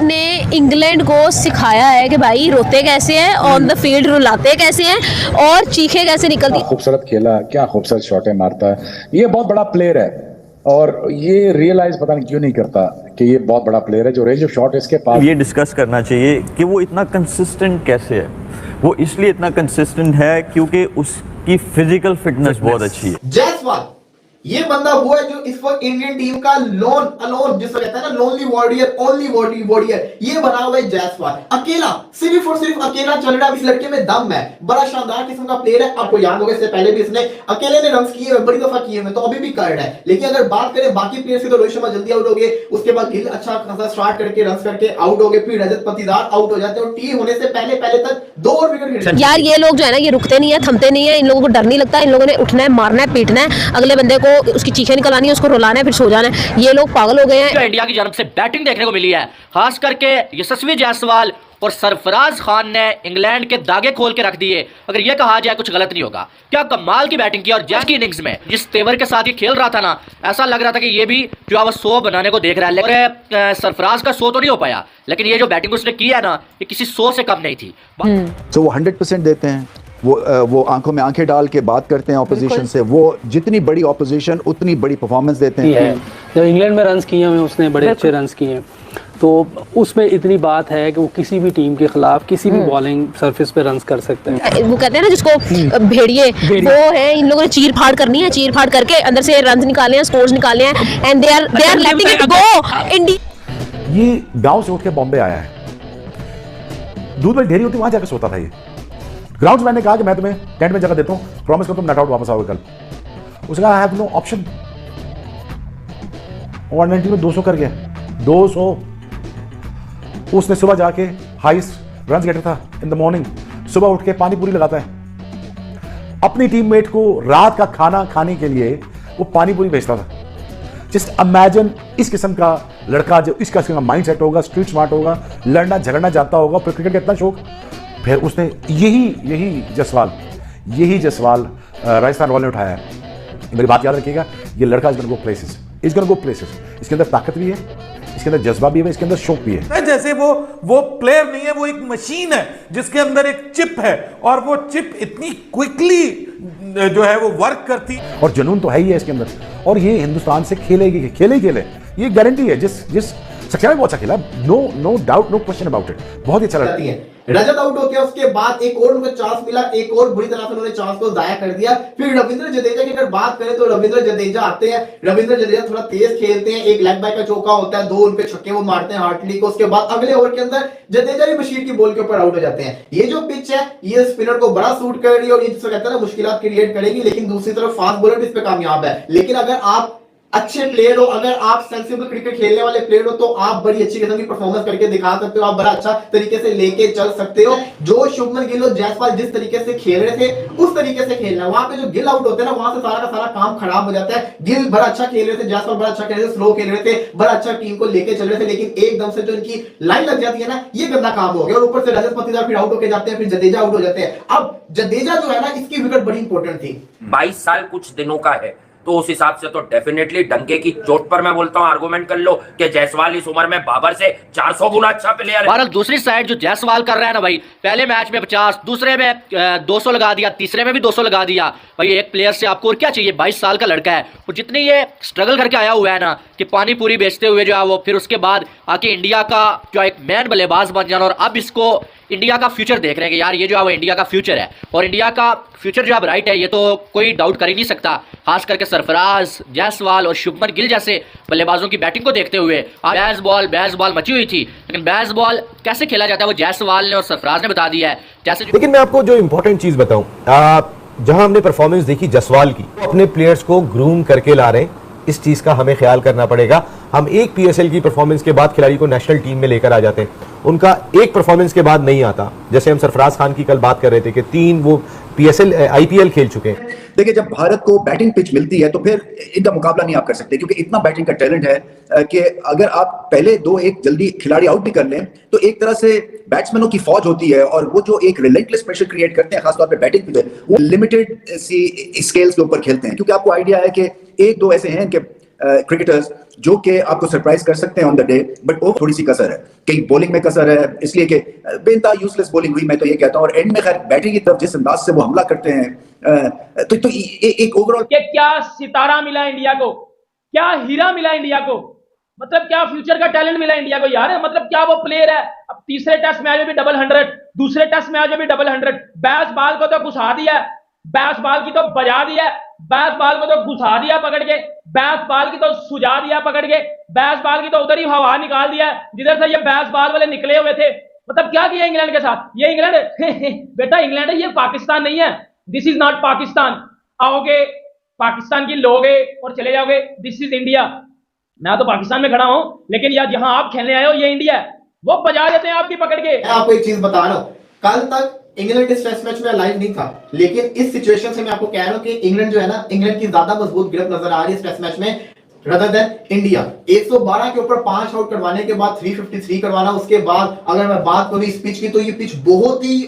ने इंग्लैंड को सिखाया है कि भाई रोते कैसे हैं, ऑन द फील्ड रुलाते कैसे हैं और चीखे कैसे निकलती। खूबसूरत खेला, क्या खूबसूरत शॉटें मारता है, ये बहुत बड़ा प्लेयर है और ये रियलाइज पता नहीं क्यों नहीं करता कि ये बहुत बड़ा प्लेयर है। जो रेंज ऑफ शॉट इसके पास, ये डिस्कस करना चाहिए कि वो इतना कंसिस्टेंट कैसे है। वो इसलिए इतना कंसिस्टेंट है क्योंकि उसकी फिजिकल फिटनेस बहुत अच्छी है। जायसवाल ये बंदा वो है जो इस वक्त इंडियन टीम का अलोन जिसको कहता है ना, लोनली वॉरियर, ओनली वॉरियर, ये बना हुआ है जायसवाल। अकेला, सिर्फ और सिर्फ अकेला चल रहा है। इस लड़के में दम है, बड़ा शानदार किस्म का प्लेयर है। आपको याद होगा इससे पहले भी इसने अकेले ने रन्स किए, बड़ी दफा किए हैं, तो अभी भी कर रहा है। लेकिन अगर बात करें बाकी प्लेयर्स की तो रोहित शर्मा जल्दी आउट हो गए, उसके बाद गिल अच्छा खासा स्टार्ट करके रन्स करके आउट हो गए, फिर रजत पाटीदार आउट हो जाते हैं और टी होने से पहले तक 2 और विकेट। यार ये लोग जो है ना, ये रुकते नहीं है, थमते नहीं है, इन लोगों को डर नहीं लगता। इन लोगों ने उठना है, मारना है, पीटना है, अगले बंदे को उसकी चीखें निकलानी है, उसको रुलाना है, फिर सो जाना है। ये लोग पागल हो गए हैं। इंडिया की जानब से बैटिंग देखने को मिली है, खास करके यशस्वी जायसवाल और सरफराज खान ने इंग्लैंड के दागे खोल के रख दिए। अगर ये कहा जाए कुछ गलत नहीं होगा। क्या कमाल की बैटिंग की, और जैस की इनिंग्स में जिस तेवर के साथ ये खेल रहा था ना, ऐसा लग रहा था कि ये भी जो है वो 100 बनाने को देख रहा है। लेकिन सरफराज का 100 तो नहीं हो पाया, लेकिन ये जो बैटिंग उसने की है ना, ये किसी 100 से कम नहीं थी। तो वो 100% देते हैं, वो आंखों में आंखें डाल के बात करते हैं ऑपोजिशन से। वो जितनी बड़ी ऑपोजिशन उतनी बड़ी परफॉर्मेंस देते हैं। जब इंग्लैंड में रन्स किए हुए उसने बड़े अच्छे रन्स किए हैं, तो उसमें इतनी बात है कि वो किसी भी टीम के खिलाफ किसी भी बॉलिंग सरफेस पे रन्स कर सकते हैं। वो कहते हैं ना जिसको भेड़िए, वो है। इन लोगों ने चीर फाड़ करनी है, चीर फाड़ करके अंदर से रन्स निकाले हैं, स्कोर्स निकाले हैं, and they are letting it go. India ये गांव से उठ के बॉम्बे आया है, दूध में ढेरी होती वहां जाकर सोता था। ये ग्राउंड मैंने कहा कि मैं तुम्हें टेंट में जगह देता हूं, प्रॉमिस करो तुम नॉट आउट वापस आओगे कल। उसने कहा आई हैव नो ऑप्शन। 190 में 200 कर गया, 200। उसने सुबह जाके हाईएस्ट रन गेटर था इन द मॉर्निंग, सुबह उठ के पानी पूरी लगाता है अपनी टीममेट को। रात का खाना खाने के लिए वो पानी पूरी भेजता था। जस्ट इमेजिन इस किस्म का लड़का, जो इस किस्म का माइंड सेट होगा, स्ट्रीट स्मार्ट होगा, लड़ना झगड़ना चाहता होगा, फिर क्रिकेट का इतना शौक। फिर उसने यही जसवाल राजस्थान रॉयल ने उठाया है। मेरी बात याद रखिएगा, ये लड़का इज गोना गो प्लेसेस, इसके अंदर ताकत भी है, इसके अंदर जज्बा भी है, इसके अंदर शौक भी है। जैसे वो प्लेयर नहीं है, वो एक मशीन है जिसके अंदर एक चिप है, और वो चिप इतनी क्विकली जो है वो वर्क करती, और जुनून तो है ही है इसके अंदर। और ये हिंदुस्तान से खेले, ये गारंटी है। जिस सक्सेना भी बहुत अच्छा खेला, no doubt, no question about it, बहुत ही अच्छा लड़का है। रजत आउट हो गया, उसके बाद एक और उनको चांस मिला, एक और बुरी तरह से उन्होंने चांस को जाया कर दिया। फिर रविंद्र जडेजा की अगर बात करें तो रविंद्र जडेजा आते हैं। रविंद्र जडेजा थोड़ा तेज खेलते हैं, एक लेग बाय का चौका होता है, 2 उनके छक्के वो मारते हैं हार्टली को। उसके बाद अगले ओवर के अंदर जडेजा भी बशीर की बॉल के ऊपर आउट हो जाते हैं। ये जो पिच है ये स्पिनर को बड़ा सूट कर रही है और ये जिसको कहते हैं ना मुश्किलात क्रिएट करेगी, लेकिन दूसरी तरफ फास्ट बॉलर भी इस पे कामयाब है। लेकिन अगर आप अच्छे प्लेयर हो, अगर आप सेंसिबल क्रिकेट खेलने वाले प्लेयर हो, तो आप बड़ी अच्छी किस्म की परफॉर्मेंस करके दिखा सकते हो, आप बड़ा अच्छा तरीके से लेके चल सकते हो। जो शुभमन गिल और जायसवाल जिस तरीके से खेल रहे थे उस तरीके से खेलना। वहां पे जो गिल आउट होते हैं ना, वहां से सारा का सारा काम खराब हो जाता है। गिल बड़ा अच्छा खेल रहे थे, जायसवाल बड़ा अच्छा खेल रहे थे, स्लो खेल रहे थे, बड़ा अच्छा टीम को लेके चल रहे थे, लेकिन एकदम से जो इनकी लाइन लग जाती है ना, ये गंदा काम हो गया। और ऊपर से रजत पाटीदार फिर आउट होके जाते हैं, फिर जडेजा आउट हो जाते हैं। अब जडेजा जो है ना, इसकी विकेट बड़ी इंपॉर्टेंट थी। 22 साल कुछ दिनों का है, तो उस हिसाब से तो डेफिनेटली डंके की चोट पर मैं बोलता हूं, आर्गुमेंट कर लो कि जायसवाल इस उम्र में बाबर से 400 गुना अच्छा प्लेयर है। भारत दूसरी साइड जो जायसवाल कर रहा है ना भाई, पहले मैच में 50, दूसरे में 200 लगा दिया, तीसरे में भी 200 लगा दिया। भाई एक प्लेयर से आपको और क्या चाहिए? 22 साल का लड़का है, और जितनी ये स्ट्रगल करके आया हुआ है ना, कि पानी पूरी बेचते हुए जो है वो, फिर उसके बाद आके इंडिया का जो एक मैन बल्लेबाज बन जाना, और अब इसको इंडिया का फ्यूचर देख रहे हैं कि यार ये जो है वो इंडिया का फ्यूचर है, और इंडिया का फ्यूचर जो है ब्राइट है, ये तो कोई डाउट कर ही नहीं सकता। खास करके सरफराज, जायसवाल और शुभमन गिल जैसे बल्लेबाजों की बैटिंग को देखते हुए आज बैस बॉल मची हुई थी, लेकिन बैस बॉल कैसे खेला जाता है वो जायसवाल ने और सरफराज ने बता दिया है। जैसे लेकिन मैं आपको जो इंपॉर्टेंट चीज बताऊं, जहां हमने परफॉर्मेंस देखी जायसवाल की, अपने प्लेयर्स को ग्रूम करके ला रहे हैं, इस चीज का हमें ख्याल करना पड़ेगा। हम एक पीएसएल की परफॉर्मेंस के बाद खिलाड़ी को नेशनल टीम में लेकर आ जाते हैं, उनका एक परफॉर्मेंस के बाद नहीं आता। जैसे हम सरफराज खान की कल बात कर रहे थे कि 3 वो पीएसएल आईपीएल खेल चुके हैं। देखिए, जब भारत को बैटिंग पिच मिलती है तो फिर इनका मुकाबला नहीं आप कर सकते, क्योंकि इतना बैटिंग का टैलेंट है कि अगर आप पहले 2-1 जल्दी खिलाड़ी आउट भी कर लें तो एक तरह से बैट्समैनों की फौज होती है, और वो जो एक रिलेंटलेस प्रेशर क्रिएट करते हैं खासतौर पे बैटिंग पे, वो लिमिटेड सी स्केल्स के ऊपर खेलते हैं। क्योंकि आपको आइडिया है कि 1-2 ऐसे हैं कि क्रिकेटर्स जो कि आपको सरप्राइज कर सकते हैं ऑन द डे, बट वो थोड़ी सी कसर है, कहीं बॉलिंग में कसर है, इसलिए कि बेनता यूजलेस बॉलिंग हुई, मैं तो ये कहता हूँ। और एंड में खैर बैटिंग की तरफ जिस अंदाज से वो हमला करते हैं, तो एक ओवरऑल क्या सितारा मिला इंडिया को, क्या हीरा मिला इंडिया को, मतलब क्या फ्यूचर का टैलेंट मिला इंडिया को यार, मतलब क्या वो प्लेयर है। अब तीसरे टेस्ट मैच में भी डबल 100, दूसरे टेस्ट मैच में भी डबल 100, बैस बॉल को तो घुसा दिया, बैस बॉल की तो बजा दिया, बैस बॉल को तो घुसा दिया पकड़ के, बैस बॉल की तो सुझा दिया पकड़ के, बैस बॉल की तो उधर ही हवा निकाल दिया जिधर से ये बैस बॉल वाले निकले हुए थे। मतलब क्या किया इंग्लैंड के साथ, ये इंग्लैंड बेटा इंग्लैंड है, ये पाकिस्तान नहीं है, दिस इज नॉट पाकिस्तान। आओगे पाकिस्तान की लोगे और चले जाओगे, दिस इज इंडिया। मैं तो पाकिस्तान में खड़ा हूं, लेकिन यार जहां आप खेलने आए हो ये इंडिया है, वो बजा देते हैं आपकी पकड़ के। मैं आपको एक चीज बता रहा हूं, कल तक इंग्लैंड इस टेस्ट मैच में लाइव नहीं था, लेकिन इस सिचुएशन से मैं आपको कह रहा हूं कि इंग्लैंड जो है ना, इंग्लैंड की ज्यादा मजबूत ग्रिप नजर आ रही है इस टेस्ट मैच में rather than इंडिया। 112 के ऊपर 5 आउट करवाने के बाद 353 करवाना, उसके बाद अगर मैं बात करूं इस पिच की, तो ये पिच बहुत ही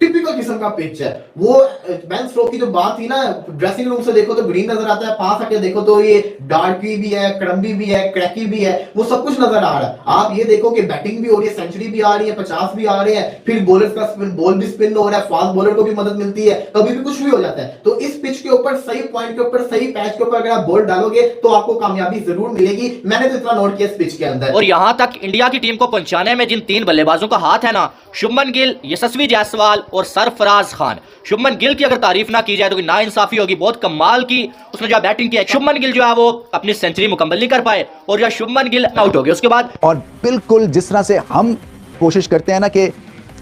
टिपिकल किस्म का पिच है। वो बेन स्ट्रोक की जो बात थी ना, ड्रेसिंग रूम से देखो तो ग्रीन नजर आता है, पास आके देखो तो ये डार्की भी है, क्रम्बी भी है, क्रैकी भी है, वो सब कुछ नजर आ रहा है। आप ये देखो कि बैटिंग भी हो रही है, सेंचुरी भी आ रही है, 50 भी आ रहे हैं, फिर बॉलर्स का बॉल भी स्पिन हो रहा है, फास्ट बॉलर को भी मदद मिलती है, कभी भी कुछ भी हो जाता है। तो इस पिच के ऊपर सही पॉइंट के ऊपर सही पैच के ऊपर अगर आप बॉल डालोगे तो आपको कामयाबी जरूर मिलेगी। मैंने तो इतना नोट किया इस पिच के अंदर। और यहां तक इंडिया की टीम को पहुंचाने में जिन 3 बल्लेबाजों का हाथ है ना, शुभमन गिल, यशस्वी जायसवाल और सरफराज खान। शुभमन गिल की अगर तारीफ ना की जाए तो नाइंसाफी होगी, बहुत कमाल की उसने जो बैटिंग की है। शुभमन गिल जो है वो अपनी सेंचुरी मुकम्मल नहीं कर पाए और जो शुभमन गिल आउट हो गए उसके बाद। और बिल्कुल जिस तरह से हम कोशिश करते हैं ना कि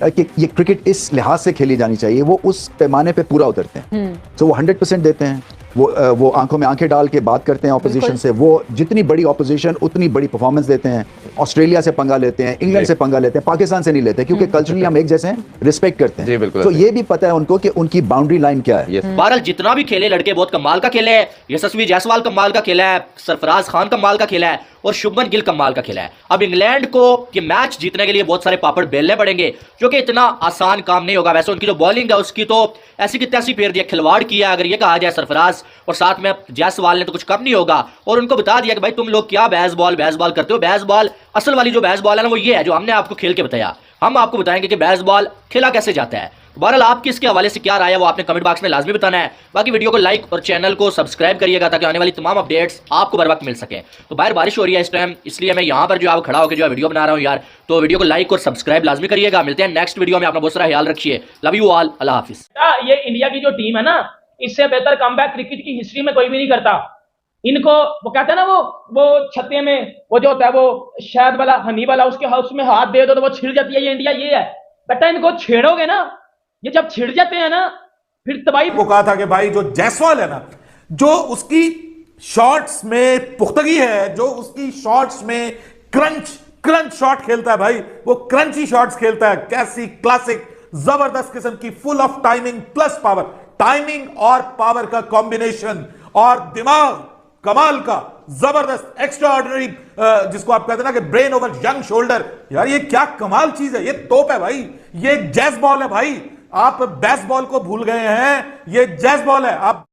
ये क्रिकेट इस लिहाज से खेली जानी चाहिए, वो उस पैमाने पे पूरा उतरते हैं। तो वो 100% देते हैं, वो आंखों में आंखें डाल के बात करते हैं ऑपोजिशन से। वो जितनी बड़ी ऑपोजिशन उतनी बड़ी परफॉर्मेंस देते हैं। ऑस्ट्रेलिया से पंगा लेते हैं, इंग्लैंड से पंगा लेते हैं, पाकिस्तान से नहीं लेते, क्योंकि कल्चरली हम एक जैसे हैं, रिस्पेक्ट करते हैं। तो ये भी पता है उनको कि उनकी बाउंड्री लाइन क्या है। बहरहाल जितना भी खेले लड़के बहुत कमाल का खेले है। यशस्वी जायसवाल कमाल का खेला है, सरफराज खान कमाल का खेला है और शुभमन गिल कमाल का खेला है। अब इंग्लैंड को ये मैच जीतने के लिए बहुत सारे पापड़ बेलने पड़ेंगे, जो कि इतना आसान काम नहीं होगा। वैसे उनकी जो बॉलिंग है उसकी तो ऐसी की तैसी फेर दिया, खिलवाड़ किया अगर ये कहा जाए सरफराज, और साथ में जायसवाल ने तो कुछ कम नहीं होगा। और उनको बता दिया कि भाई तुम लोग क्या बैस बॉल करते हो। बैस बॉल असल वाली जो बैस बॉल है ना, वो ये है जो हमने आपको खेल के बताया। हम आपको बताएंगे कि बैस बॉल खेला कैसे जाता है। बहरहाल आपकी इसके हवाले से क्या राय है वो आपने कमेंट बॉक्स में लाजमी बताना है। बाकी वीडियो को लाइक और चैनल को सब्सक्राइब करिएगा ताकि आने वाली तमाम अपडेट्स आपको बर वक्त मिल सके। तो बाहर बारिश हो रही है इस टाइम, इसलिए मैं यहाँ पर जो आप खड़ा होकर जो वीडियो बना रहा हूँ यार। तो वीडियो को लाइक और सब्सक्राइब लाजमी करिएगा। मिलते हैं नेक्स्ट वीडियो में, अपना बहुत सारा ख्याल रखिए। लव यू ऑल, अल्लाह हाफिज। ये इंडिया की जो टीम है ना, इससे बेहतर कमबैक क्रिकेट की हिस्ट्री में कोई भी नहीं करता। इनको वो कहते हैं ना, वो छत्ते में वो जो होता है वो शहद वाला, हनी वाला, उसके हाउस में हाथ दे दो तो वो छिड़ जाती है। ये इंडिया ये है बेटा, इनको छेड़ोगे ना, ये जब छिड़ जाते हैं ना फिर तबाही। वो कहा था कि भाई जो जायसवाल है ना, जो उसकी शॉट्स में पुख्तगी है, जो उसकी शॉट्स में क्रंच शॉट खेलता है भाई, वो क्रंची शॉट्स खेलता है। कैसी क्लासिक जबरदस्त किस्म की, full of timing plus power, timing और पावर का कॉम्बिनेशन, और दिमाग कमाल का, जबरदस्त, एक्स्ट्राऑर्डिनरी, जिसको आप कहते हैं ना कि ब्रेन ओवर यंग शोल्डर। यार ये क्या कमाल चीज है, ये तोप है भाई, ये जैज बॉल है भाई। आप बेस बॉल को भूल गए हैं, ये जैज बॉल है। आप